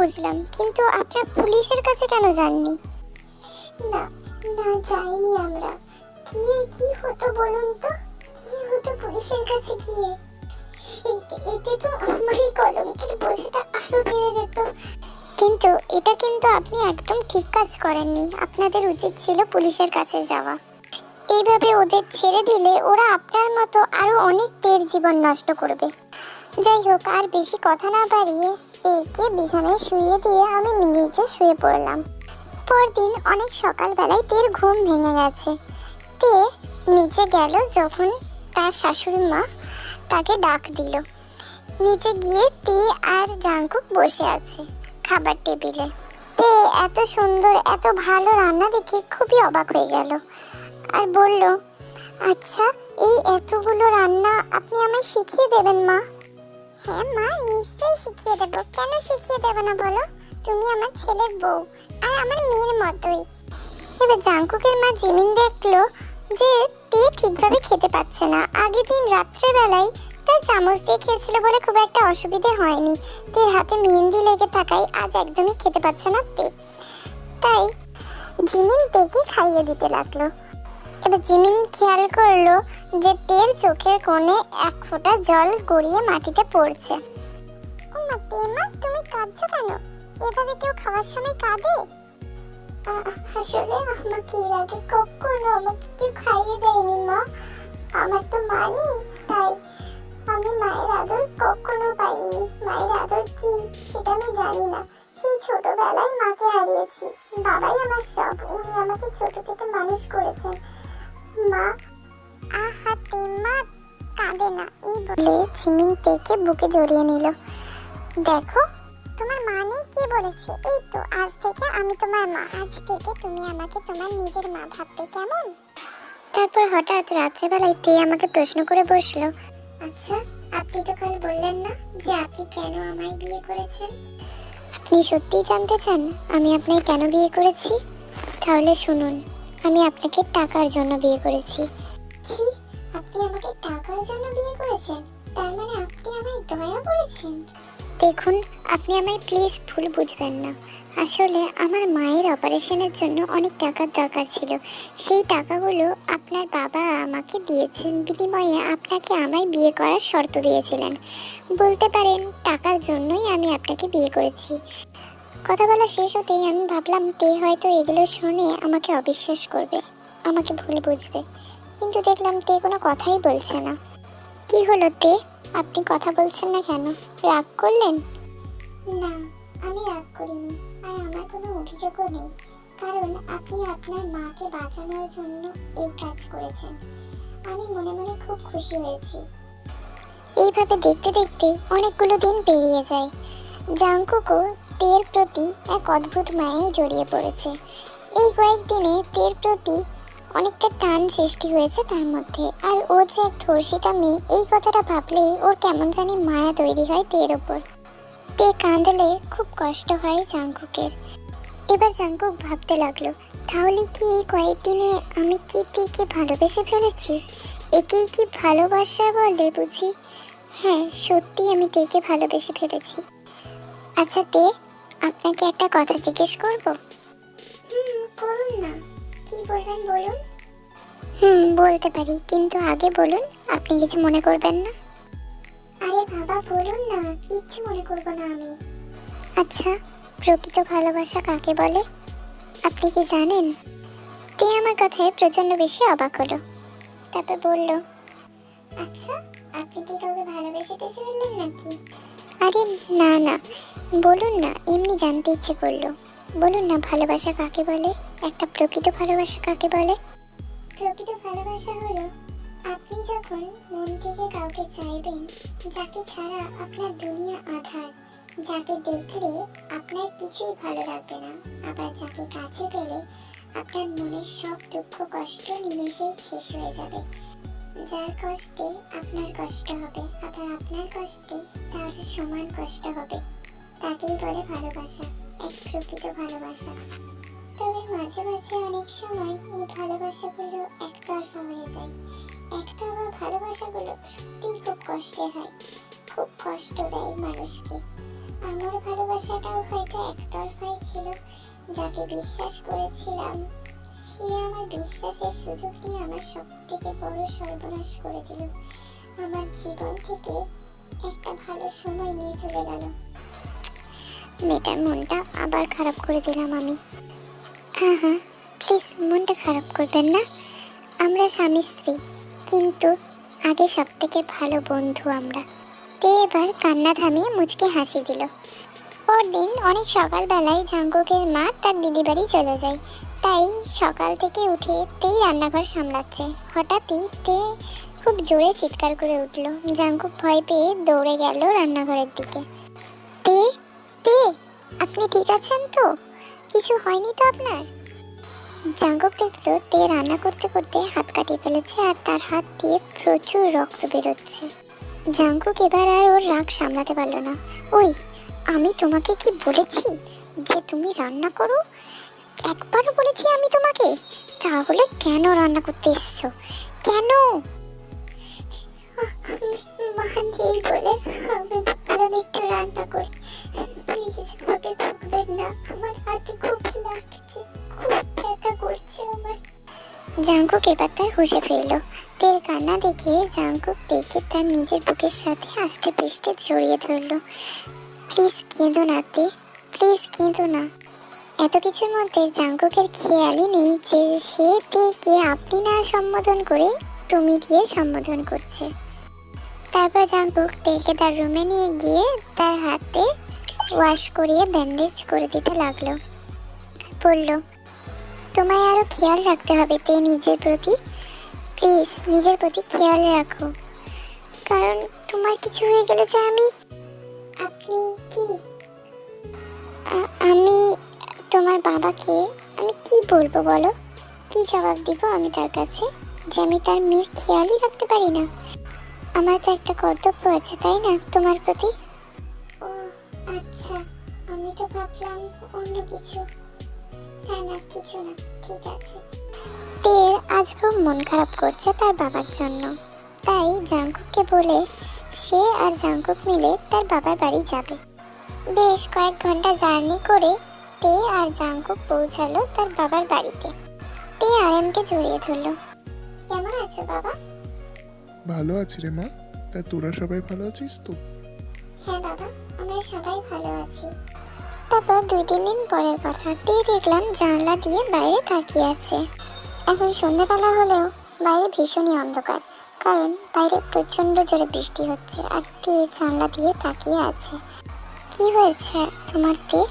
বুঝলাম, কিন্তু আপনার পুলিশের কাছে কেন যাননি? না না, যাইনি আমরা। কি হতো বলুন তো, কি হতো পুলিশের কাছে গিয়ে? এতে তো আমারই কলঙ্কের বোঝাটা আরো বেড়ে যেত। কিন্তু এটা কিন্তু আপনি একদম ঠিক কাজ করেননি। আপনাদের উচিত ছিল পুলিশের কাছে যাওয়া। এইভাবে ওদের ছেড়ে দিলে ওরা আপনার মতো আরো অনেক তের জীবন নষ্ট করবে। যাই হোক, আর বেশি কথা না বাড়িয়ে তেকে বিছানায় শুয়ে দিয়ে আমি নিচে শুয়ে পড়লাম। পরদিন অনেক সকালবেলায় তের ঘুম ভেঙে গেছে। তে নিচে গেল যখন তার শাশুড়ি মা তাকে ডাক দিল। নিচে গিয়ে তে আর জাংকুক বসে আছে খাবার টেবিলে। তে এত সুন্দর এত ভালো রান্না দেখে খুবই অবাক হয়ে গেল আর বলল, আচ্ছা, এই এতগুলো রান্না আপনি আমায় শিখিয়ে দেবেন মা? হ্যাঁ মা, নিশ্চয়ই শিখিয়ে দেবো। কেন শিখিয়ে দেবো না বলো? তুমি আমার ছেলের বউ আর আমার মেয়ের মতোই। এবার জাংকুকের মা জিমিন দেখলো যে তে ঠিকভাবে খেতে পাচ্ছে না। আগের দিন রাত্রেবেলায় তাই চামচ দিয়ে খেয়েছিল বলে খুব একটা অসুবিধে হয়নি। তের হাতে মেহেন্দি লেগে থাকায় আজ একদমই খেতে পাচ্ছে না তে। তাই জিমিন তেকে খাইয়ে দিতে লাগলো। এবার জিমিন খেয়াল করলো যে তের চোখের কোণে এক ফোঁটা জল গড়িয়ে মাটিতে পড়ছে। ও মা, তে মা, তুমি কাঁদছো কেন? এভাবে কেউ খাওয়ার সময় কাঁদে? আসলে আমাকে এর আগে কখনো আমাকে কেউ খাইয়ে দেয়নি মা। আমার তো মা নেই, তাই আমি মায়ের আদর কখনো পাইনি। মায়ের আদর কি সেটা আমি জানি না। সেই ছোটবেলায় মাকে হারিয়েছি। বাবাই আমার সব। উনি আমাকে ছোট থেকে মানুষ করেছেন। মা, আহা তে মা, কাঁদে না। এই বলে জিমিন তেকে বুকে জড়িয়ে নিল। দেখো, তোমার মা নেই কে বলেছে? এই তো, আজ থেকে আমি তোমার মা। আজ থেকে তুমি আমাকে তোমার নিজের মা ভাববে, কেমন? তারপর হঠাৎ রাত্রেবেলায় তে আমাকে প্রশ্ন করে বসলো, আচ্ছা, আপনি তো কাল বললেন না যে আপনি কেন আমায় বিয়ে করেছেন? আপনি সত্যিই জানতে চান আমি আপনাকে কেন বিয়ে করেছি? তাহলে শুনুন, আমি আপনাকে টাকার জন্য বিয়ে করেছি। ছি, আপনি আমাকে টাকার জন্য বিয়ে করেছেন? তার মানে আপনি আমায় দয়া করেছেন? দেখুন, আপনি আমায় প্লিজ ভুল বুঝবেন না। আসলে আমার মায়ের অপারেশনের জন্য অনেক টাকার দরকার ছিল। সেই টাকাগুলো আপনার বাবা আমাকে দিয়েছেন, বিনিময়ে আপনাকে আমায় বিয়ে করার শর্ত দিয়েছিলেন। বলতে পারেন টাকার জন্যই আমি আপনাকে বিয়ে করেছি। কথা বলা শেষ হতেই আমি ভাবলাম তে হয়তো এগুলো শুনে আমাকে অবিশ্বাস করবে, আমাকে ভুল বুঝবে। কিন্তু দেখলাম তে কোনো কথাই বলছে না। কি হলো তে, আপনি কথা বলছেন না কেন? রাগ করলেন? না, আমি রাগ করিনি, আর আমার কোনো অভিযোগও নেই। কারণ আপনি আপনার মাকে বাঁচানোর জন্য এই কাজ করেছেন। আমি মনে মনে খুব খুশি হয়েছি। এইভাবে দেখতে দেখতে অনেকগুলো দিন পেরিয়ে যায়। জাংকুকও তের প্রতি এক অদ্ভুত মায়ায় জড়িয়ে পড়েছে। এই কয়েকদিনে তের প্রতি অনেকটা টান সৃষ্টি হয়েছে তার মধ্যে। আর ও যে এক ধর্ষিতা মেয়ে, এই কথাটা ভাবলেই ওর কেমন জানি মায়া তৈরি হয় তের ওপর। তে কাঁদলে খুব কষ্ট হয় জাংকুকের। এবার জাংকুক ভাবতে লাগলো, তাহলে কি এই কয়েকদিনে আমি কি তেকে ভালোবেসে ফেলেছি? একেই কি ভালোবাসা বলে বুঝি? হ্যাঁ, সত্যি আমি তেকে ভালোবেসে ফেলেছি। আচ্ছা তে, আপনাকে একটা কথা জিজ্ঞেস করব? করুন না। কি বলবেন বলুন? বলতে পারি, কিন্তু আগে বলুন, আপনি কিছু মনে করবেন না। আরে বাবা, বলুন না, কিচ্ছু মনে করবো না আমি। আচ্ছা, প্রকৃত ভালোবাসা কাকে বলে আপনি কি জানেন? তে আমার কথায় প্রচন্ড বেশি অবাক হলো। তারপর বলল, আচ্ছা, আপনি কি কাউকে ভালোবেসে টেসে ফেললেন নাকি? আরে না না, বলুন না, এমনি জানতে ইচ্ছে করলো। বলুন না, ভালোবাসা কাকে বলে? একটা প্রকৃত ভালোবাসা কাকে বলে? প্রকৃত ভালোবাসা হলো আপনি যখন মন থেকে কাউকে চাইবেন, যাকে ছাড়া আপনার দুনিয়া আঁধার, যাকে দেখলে আপনার কিছুই ভালো লাগবে না, আবার যাকে কাছে পেলে আপনার মনের সব দুঃখ কষ্ট নিমেষেই শেষ হয়ে যাবে। যার কষ্টে আপনার কষ্ট হবে, আবার আপনার কষ্টে তার সমান কষ্ট হবে, তাকেই বলে ভালোবাসা, এক প্রকৃত ভালোবাসা। তবে মাঝে মাঝে অনেক সময় এই ভালোবাসাগুলো একতরফা হয়ে যায়। একতরফা ভালোবাসাগুলো সত্যিই খুব কষ্টের হয়, খুব কষ্ট দেয় মানুষকে। আমার ভালোবাসাটাও হয়তো একতরফাই ছিল। যাকে বিশ্বাস করেছিলাম সে আমার বিশ্বাসের সুযোগ নিয়ে আমার সব থেকে বড় সর্বনাশ করে দিল। আমার জীবন থেকে একটা ভালো সময় নিয়ে চলে গেল। মেয়েটার মনটা আবার খারাপ করে দিলাম আমি। হ্যাঁ, প্লিজ মনটা খারাপ করবেন না। আমরা স্বামী স্ত্রী, কিন্তু আগে সব থেকে ভালো বন্ধু আমরা। তে এবার কান্না থামিয়ে মুচকে হাসি দিল। পরদিন অনেক সকালবেলায় জাঙ্কুকের মা তার দিদি বাড়ি চলে যায়। তাই সকাল থেকে উঠে তেই রান্নাঘর সামলাচ্ছে। হঠাৎই তে খুব জোরে চিৎকার করে উঠল। জাঙ্কুক ভয় পেয়ে দৌড়ে গেল রান্নাঘরের দিকে। তে তে আপনি ঠিক আছেন তো? কিছু হয়নি তো আপনার? জাঙ্কুক দেখলো তে রান্না করতে করতে হাত কাটিয়ে ফেলেছে আর তার হাত দিয়ে প্রচুর রক্ত বেরোচ্ছে। জাঙ্কুক এবার আর ওর রাগ সামলাতে পারলো না। ওই, আমি তোমাকে কি বলেছি যে তুমি রান্না করো? একবারও বলেছি আমি তোমাকে? তাহলে কেন রান্না করতে এসছো? কেন? মা নেই বলে আমি ভাবলাম একটু রান্না করি। প্লিজ আমাকে বকবেন না, আমার হাতে খুব লাগছে, খুব ব্যথা করছে আমার। জাঙ্কুক এবার তার হুঁশে ফিরল। তের কান্না দেখে জাঙ্কুক তেকে তার নিজের বুকের সাথে আষ্টে পৃষ্ঠে জড়িয়ে ধরল। প্লিজ কেঁদো না তে, প্লিজ কেঁদো না। এত কিছুর মধ্যে জাঙ্কুকের খেয়ালই নেই যে সে তেকে আপনি না সম্বোধন করে তুমি দিয়ে সম্বোধন করছে। তারপর জাঙ্কুক তেকে তার রুমে নিয়ে গিয়ে তার হাতে ওয়াশ করিয়ে ব্যান্ডেজ করে দিতে লাগলো। বলল, তোমায় আরো খেয়াল রাখতে হবে তে নিজের প্রতি। প্লিজ নিজের প্রতি খেয়াল রাখো, কারণ তোমার কিছু হয়ে গেলে যে আপনি কি? আমি তোমার বাবাকে আমি কি বলবো বলো? কি জবাব দিব আমি তার কাছে যে আমি তার মেয়ের খেয়ালই রাখতে পারি না? আমার তো একটা কর্তব্য আছে, তাই না তোমার প্রতি? ও আচ্ছা, আমি তো ভাবলাম অন্য কিছু। না কিছু না, ঠিক আছে। তের আজ খুব মন খারাপ করছে তার বাবার জন্য। তাই জাঙ্কুককে বলে সে আর জাঙ্কুক মিলে তার বাবার বাড়ি যাবে। বেশ কয়েক ঘন্টা জার্নি করে তে আর জাঙ্কুক পৌঁছালো তার বাবার বাড়িতে। তে আরএমকে জড়িয়ে ধরলো। কেমন আছো বাবা? ভালো আছি রে মা। তা তোরা সবাই ভালো আছিস তো? হ্যাঁ বাবা, আমরা সবাই ভালো আছি। তারপর 2-3 দিন পরের কথা, তে দেখলাম জানলা দিয়ে বাইরে তাকিয়ে আছে। এখন সন্ধ্যাবেলা হলেও বাইরে ভীষণই অন্ধকার, কারণ বাইরে প্রচণ্ড জোরে বৃষ্টি হচ্ছে আর তে জানলা দিয়ে তাকিয়ে আছে। কি হয়েছে তোমার তে?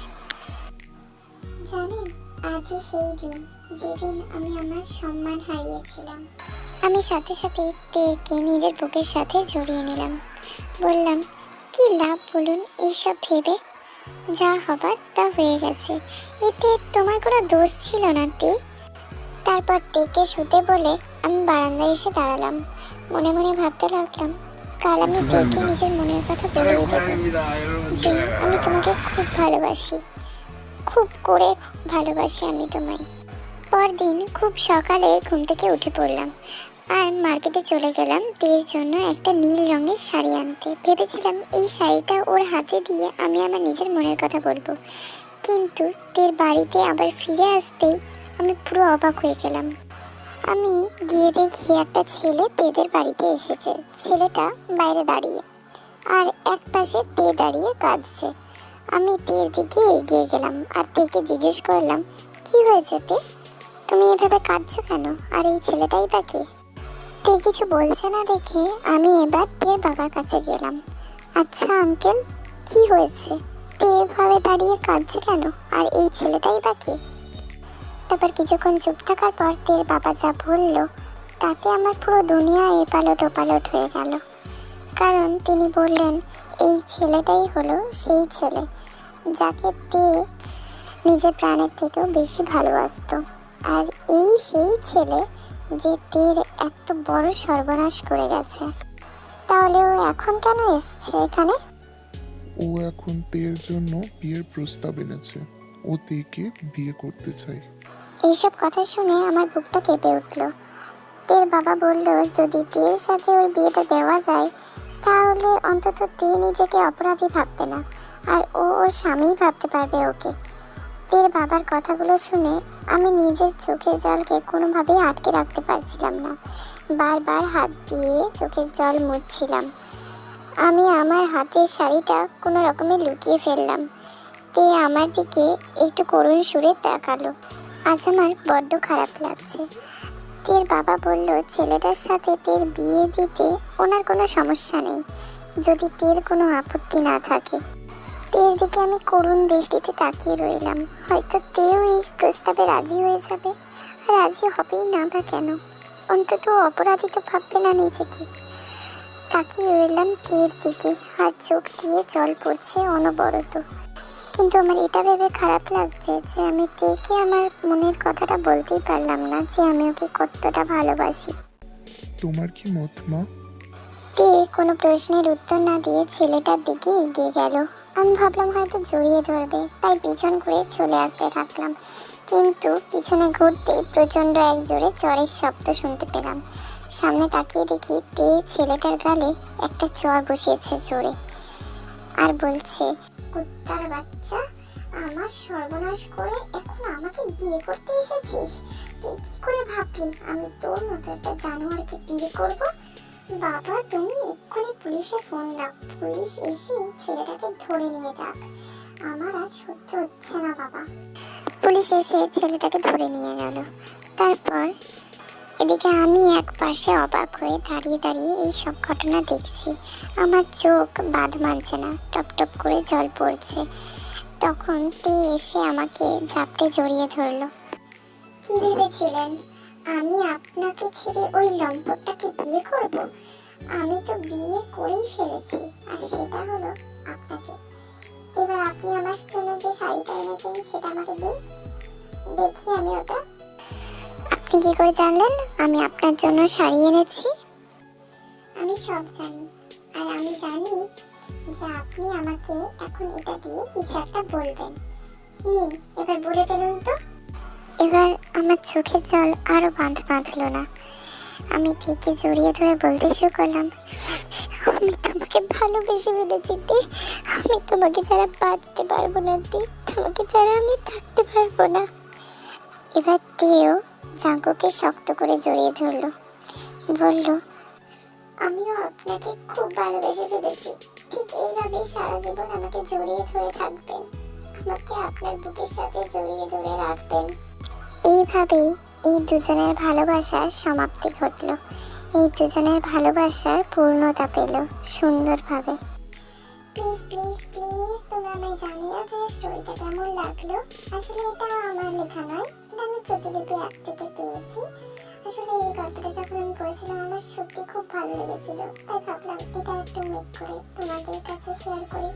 জানেন, আজই সেই দিন যেদিন আমি আমার সম্মান হারিয়েছিলাম। আমি সাথে সাথে তেকে নিজের বুকের সাথে জড়িয়ে নিলাম। বললাম, কি লাভ বলুন এইসব ভেবে? যা হবার তা হয়ে গেছে, এতে তোমার কোনো দোষ ছিল না তে। তারপর তেকে শুতে বলে আমি বারান্দায় এসে দাঁড়ালাম। মনে মনে ভাবতে লাগলাম, কাল আমি তেকে নিজের মনের কথা বলে দেবো যে আমি তোমাকে খুব ভালোবাসি, খুব করে ভালোবাসি আমি তোমায়। পরদিন খুব সকালে ঘুম থেকে উঠে পড়লাম আর মার্কেটে চলে গেলাম তের জন্য একটা নীল রঙের শাড়ি আনতে। ভেবেছিলাম এই শাড়িটা ওর হাতে দিয়ে আমি আমার নিজের মনের কথা বলবো, কিন্তু তের বাড়িতে আবার ফিরে আসতেই আমি পুরো অবাক হয়ে গেলাম। আমি গিয়ে দেখি একটা ছেলে তেদের বাড়িতে এসেছে। ছেলেটা বাইরে দাঁড়িয়ে আর এক পাশে তে দাঁড়িয়ে কাঁদছে। আমি তের দিকে এগিয়ে গেলাম আর তেকে জিজ্ঞেস করলাম, কি হয়েছে তে, তুমি এভাবে কাঁদছো কেন? আর এই ছেলেটাই বা কে? তে কিছু বলছে না দেখে আমি এবার তের বাবার কাছে গেলাম। আচ্ছা আঙ্কেল, কি হয়েছে? তে এভাবে দাঁড়িয়ে কাঁদছে কেন? আর এই ছেলেটাই বা কে? তারপর কিছুক্ষণ চুপ থাকার পর তের বাবা যা বলল তাতে আমার পুরো দুনিয়া এপালট ওপালট হয়ে গেল। কারণ তিনি বললেন, এই ছেলেটাই হলো সেই ছেলে যাকে তে নিজের প্রাণের থেকেও বেশি ভালোবাসতো। আর এই সেই ছেলে যে তের এত বড় সর্বনাশ করে গেছে। তাহলে ও এখন কেন এসছে এখানে? ও এখন তের জন্য বিয়ের প্রস্তাব এনেছে। ও তেকে বিয়ে করতে চায়। এইসব কথা শুনে আমার বুকটা কেঁপে উঠল। তের বাবা বলল, যদি তের সাথে ওর বিয়েটা দেওয়া যায় তাহলে অন্তত তে নিজেকে অপরাধী ভাববে না আর ও ওর স্বামীই ভাবতে পারবে ওকে। তের বাবার কথাগুলো শুনে আমি নিজের চোখের জলকে কোনোভাবেই আটকে রাখতে পারছিলাম না। বারবার হাত দিয়ে চোখের জল মুছছিলাম। আমি আমার হাতের শাড়িটা কোনো রকমে লুকিয়ে ফেললাম। তে আমার দিকে একটু করুণ সুরে তাকালো। আজ আমার বড্ড খারাপ লাগছে। তের বাবা বলল ছেলেটার সাথে তের বিয়ে দিতে ওনার কোনো সমস্যা নেই, যদি তের কোনো আপত্তি না থাকে। তের দিকে আমি করুণ দৃষ্টিতে তাকিয়ে রইলাম। হয়তো তেও এই প্রস্তাবে রাজি হয়ে যাবে। আর রাজি হবেই না বা কেন, অন্তত অপরাধী তো ভাববে না নিজেকে। তাকিয়ে রইলাম তের দিকে, আর চোখ দিয়ে জল পড়ছে অনবরত। কিন্তু আমার এটা ভেবে খারাপ লাগছে যে আমি তেকে আমার মনের কথাটা বলতেই পারলাম না যে আমি ওকে কতটা ভালোবাসি। তোমার কি মত মা? তে কোনো প্রশ্নের উত্তর না দিয়ে ছেলেটার দিকে এগিয়ে গেল। আমি ভাবলাম হয়তো জড়িয়ে ধরবে, তাই পিছন ঘুরে চলে আসতে থাকলাম। কিন্তু পিছনে ঘুরতেই প্রচণ্ড এক জোরে চড়ের শব্দ শুনতে পেলাম। সামনে তাকিয়ে দেখি তে ছেলেটার গালে একটা চড় বসিয়েছে জোরে, আর বলছে, কুত্তার বাচ্চা, আমার সর্বনাশ করে এখন আমাকে বিয়ে করতে এসেছিস? তুই কি করে ভাবলি আমি তোর মতো একটা জানোয়ারকে বিয়ে করব? বাবা, তুমি এক্ষুনি পুলিশে ফোন দাও। পুলিশ এসে এই ছেলেটাকে ধরে নিয়ে যাক। আমার আর সহ্য হচ্ছে না বাবা। পুলিশ এসে ছেলেটাকে ধরে নিয়ে গেল। তারপর এদিকে আমি এক পাশে অবাক হয়ে দাঁড়িয়ে দাঁড়িয়ে এই সব ঘটনা দেখছি। আমার চোখ বাঁধ মানছে না, টপ টপ করে জল পড়ছে। তখন তে এসে আমাকে ঝাপটে জড়িয়ে ধরলো। কি ভেবেছিলেন আমি আপনাকে ছেড়ে ওই লম্পটটাকে বিয়ে করব? আমি তো বিয়ে করেই ফেলেছি, আর সেটা হলো আপনাকে। এবার আপনি আমার জন্য যে শাড়িটা এনেছেন সেটা আমাকে দিন, দেখি আমি ওটা। আপনি কি করে জানলেন আমি আপনার জন্য শাড়ি এনেছি? আমি সব জানি, আর আমি জানি যে আপনি আমাকে এখন এটা দিয়ে কিছু একটা বলবেন। নিন, এবার বলে ফেলুন তো। এবার আমার চোখের জল আরো বাঁধলো না। আমি থেকে জড়িয়ে ধরে বলতে শুরু করলাম, আমি তোমাকে ভালোবেসে ফেলেছি তে। আমি তোমাকে ছাড়া বাঁচতে পারবো না তে, তোমাকে ছাড়া আমি থাকতে পারবো না। এবার তেও জাঙ্কুকে শক্ত করে জড়িয়ে ধরলো, বলল, আমিও আপনাকে খুব ভালোবেসে ফেলেছি। ঠিক এইভাবেই সারা জীবন আমাকে জড়িয়ে ধরে থাকবেন, আমাকে আপনার বুকের সাথে জড়িয়ে ধরে রাখবেন। এইভাবেই এই দুজনের ভালোবাসার সমাপ্তি ঘটলো। এই দুজনের ভালোবাসার পূর্ণতা পেল সুন্দরভাবে। প্লিজ প্লিজ প্লিজ তোমরা আমায় জানিও যে স্টোরিটা কেমন লাগলো। আসলে এটা আমার লেখা নয়, এটা আমি প্রতিলিপি অ্যাপ থেকে পেয়েছি। আসলে এই গল্পটা যখন আমি পড়েছিলাম আমার সত্যি খুব ভালো লেগেছিল, তাই ভাবলাম এটা একটু মেক করে তোমাদের কাছে শেয়ার করি।